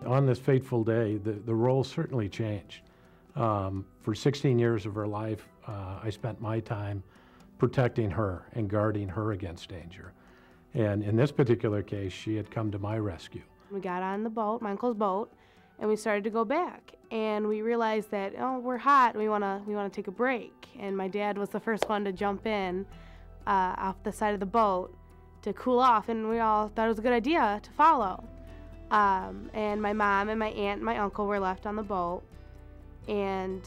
On this fateful day, the role certainly changed. For 16 years of her life, I spent my time protecting her and guarding her against danger. And in this particular case, she had come to my rescue. We got on the boat, my uncle's boat, and we started to go back. And we realized that, oh, we're hot, we wanna take a break. And my dad was the first one to jump in off the side of the boat to cool off, and we all thought it was a good idea to follow. And my mom and my aunt and my uncle were left on the boat, and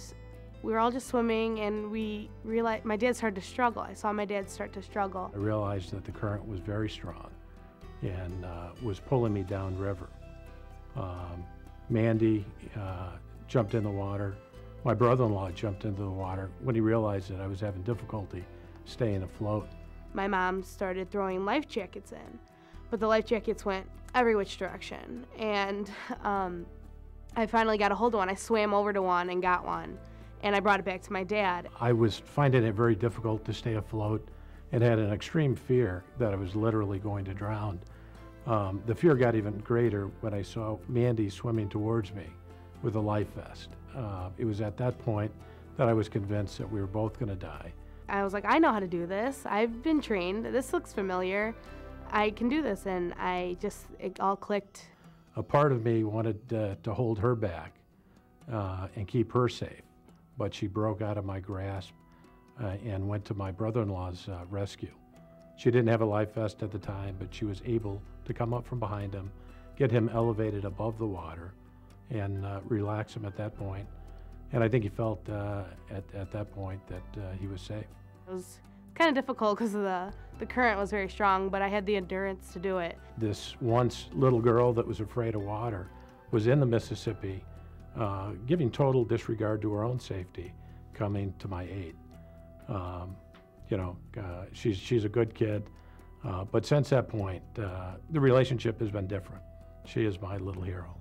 we were all just swimming, and we realized my dad started to struggle. I saw my dad start to struggle. I realized that the current was very strong and was pulling me downriver. Mandi jumped in the water. My brother-in-law jumped into the water when he realized that I was having difficulty staying afloat. My mom started throwing life jackets in, but the life jackets went every which direction. And I finally got a hold of one. I swam over to one and got one, and I brought it back to my dad. I was finding it very difficult to stay afloat and had an extreme fear that I was literally going to drown. The fear got even greater when I saw Mandi swimming towards me with a life vest. It was at that point that I was convinced that we were both going to die. I was like, I know how to do this. I've been trained. This looks familiar. I can do this, and it all clicked. A part of me wanted to hold her back and keep her safe, but she broke out of my grasp and went to my brother-in-law's rescue. She didn't have a life vest at the time, but she was able to come up from behind him, get him elevated above the water, and relax him at that point. And I think he felt at that point that he was safe. It was kind of difficult because the current was very strong, but I had the endurance to do it. This once little girl that was afraid of water was in the Mississippi, giving total disregard to her own safety, coming to my aid. She's a good kid, but since that point, the relationship has been different. She is my little hero.